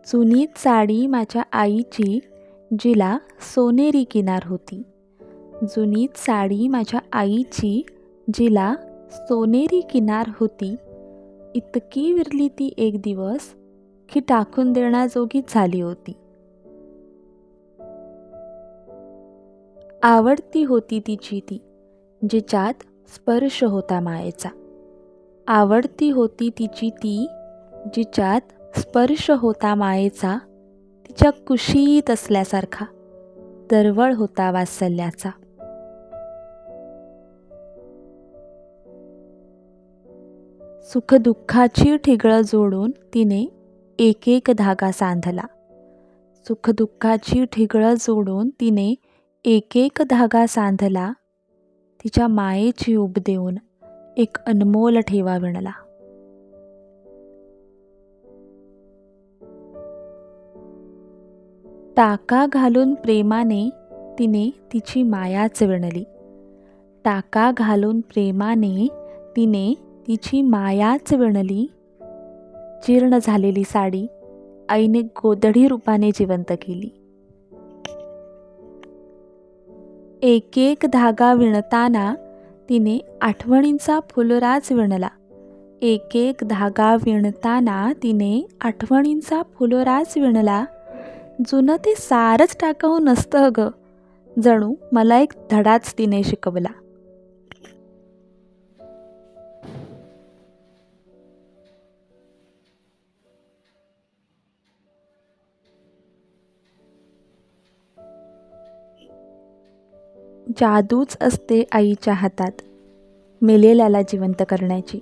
जुनीच साडी माझ्या आईची, जिला सोनेरी किनार होती. जुनीच साडी माझ्या आईची, जिला सोनेरी किनार होती. इतकी विरली ती एक दिवस, की टाकून देण्याजोगीच झाली होती. आवडती होती तिची ती, जिच्यात स्पर्श होता मायेचा. आवडती होती तिची ती, जिच्यात स्पर्श होता मायेचा. तिच्या कुशीत असल्यासारखा दरवळ होता वात्सल्याचा. सुखदुःखाची ठिगळं जोडून तिने एक एक धागा सांधला. सुखदुःखाची ठिगळं जोडून तिने एक एक धागा सांधला. तिच्या मायेची ऊब देऊन एक अनमोल ठेवा विणला. टाका घालून प्रेमाने तिने तिची मायाच विणली. टाका घालून प्रेमाने तिने तिची मायाच विणली. जीर्ण झालेली साडी आईने गोधडी रूपाने जिवंत केली. एक एक धागा विणताना तिने आठवणींचा फुलराज विणला. एक एक धागा विणताना तिने आठवणींचा फुलराज विणला. जुनं ते सारच टाकावं नसतं ग, जणू मला एक धडाच तिने शिकवला. जादूच असते आईच्या हातात मेलेल्याला जिवंत करण्याची.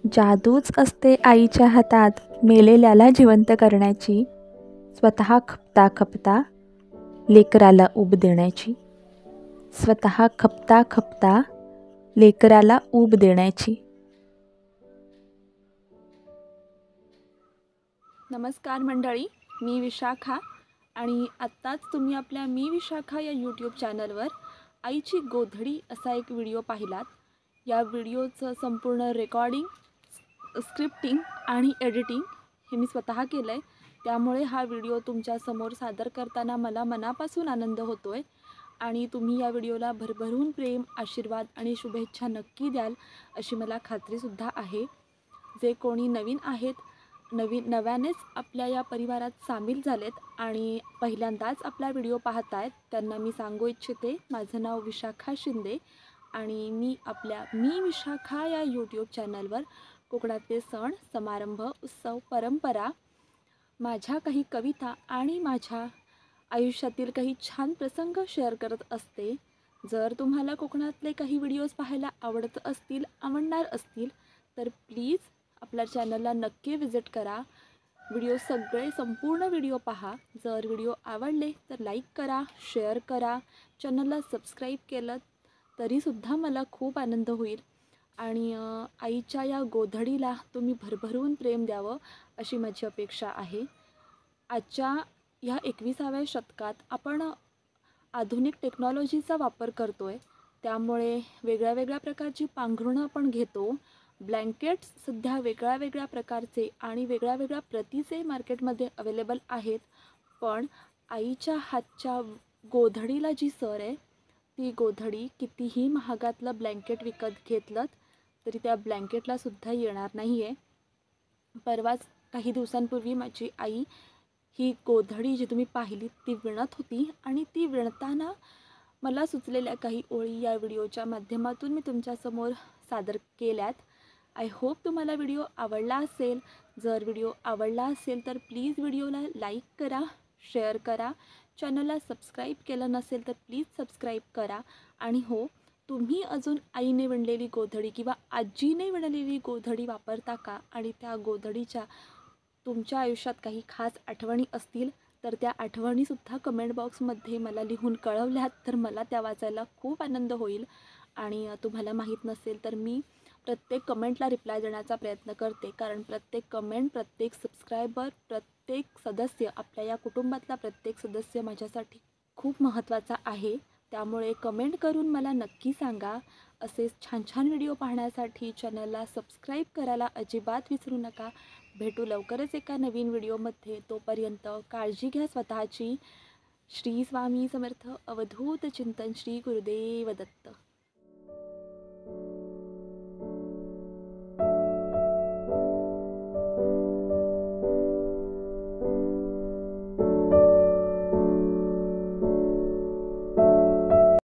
जादूच असते आईच्या हातात मेलेल्याला जिवंत करण्याची. स्वतः खपता खपता लेकराला ऊब देण्याची. स्वतः खपता खपता लेकराला ऊब देण्याची. नमस्कार मंडळी, मी विशाखा आणि आत्ताच तुम्ही आपल्या मी विशाखा या यूट्यूब चॅनलवर आईची गोधडी असा एक व्हिडिओ पाहिलात. या व्हिडिओचं संपूर्ण रेकॉर्डिंग, स्क्रिप्टिंग आणि एडिटिंग हे मी स्वतः केलं आहे. त्यामुळे हा व्हिडिओ तुमच्यासमोर सादर करताना मला मनापासून आनंद होतो आहे आणि तुम्ही या व्हिडिओला भरभरून प्रेम, आशीर्वाद आणि शुभेच्छा नक्की द्याल अशी मला खात्रीसुद्धा आहे. जे कोणी नवीन आहेत, नव्यानेच आपल्या या परिवारात सामील झालेत आणि पहिल्यांदाच आपला व्हिडिओ पाहत आहेत, त्यांना मी सांगू इच्छिते, माझं नाव विशाखा शिंदे आणि मी आपल्या मी विशाखा या यूट्यूब चॅनलवर कोकणातले सण, समारंभ, उत्सव, परंपरा, माझ्या काही कविता आणि माझ्या आयुष्यातील काही छान प्रसंग शेअर करत असते. जर तुम्हाला कोकणातले काही व्हिडिओज पाहायला आवडणार असतील तर प्लीज आपल्या चॅनलला नक्की विजिट करा. संपूर्ण व्हिडिओ पहा. जर व्हिडिओ आवडले तर लाईक करा, शेअर करा, चॅनलला सबस्क्राईब केलं तरीसुद्धा मला खूप आनंद होईल आणि आईच्या या गोधडीला तुम्ही भरभरून प्रेम द्यावं अशी माझी अपेक्षा आहे. आजच्या ह्या 21व्या शतकात आपण आधुनिक टेक्नॉलॉजीचा वापर करतो आहे, त्यामुळे वेगळ्या वेगळ्या प्रकारची पांघरुणं आपण घेतो. ब्लँकेट्स सध्या वेगळ्या प्रकारचे आणि वेगळ्या प्रतीचे मार्केटमध्ये अवेलेबल आहेत. पण आईच्या हातच्या गोधडीला जी सर आहे, ती गोधडी कितीही महागातलं ब्लँकेट विकत घेतलं तरी त्या ब्लँकेटलासुद्धा येणार नाही आहे. परवाच काही दिवसांपूर्वी माझी आई ही गोधडी जी तुम्ही पाहिली ती विणत होती आणि ती विणताना मला सुचलेल्या काही ओळी या व्हिडिओच्या माध्यमातून मी तुमच्यासमोर सादर केल्यात. आय होप तुम्हाला व्हिडिओ आवडला असेल. जर व्हिडिओ आवडला असेल तर प्लीज व्हिडिओला लाईक करा, शेअर करा, चॅनलला सबस्क्राईब केलं नसेल तर प्लीज सबस्क्राईब करा. आणि हो, तुम्ही अजून आईने विणलेली गोधडी किंवा आजीने विणलेली गोधडी वापरता का आणि त्या गोधडीच्या तुमच्या आयुष्यात काही खास आठवणी असतील तर त्या आठवणीसुद्धा कमेंट बॉक्समध्ये मला लिहून कळवल्यात तर मला त्या वाचायला खूप आनंद होईल. आणि तुम्हाला माहीत नसेल तर मी प्रत्येक कमेंटला रिप्लाय देण्याचा प्रयत्न करते, कारण प्रत्येक कमेंट, प्रत्येक सबस्क्रायबर, प्रत्येक सदस्य, आपल्या या कुटुंबातला प्रत्येक सदस्य माझ्यासाठी खूप महत्त्वाचा आहे. त्यामुळे कमेंट करून मला नक्की सांगा. असेच छान छान व्हिडिओ पाहण्यासाठी चॅनलला सबस्क्राईब करायला अजिबात विसरू नका. भेटू लवकरच एका नवीन व्हिडिओमध्ये. तोपर्यंत काळजी घ्या स्वतःची. श्री स्वामी समर्थ. अवधूत चिंतन. श्री गुरुदेव दत्त.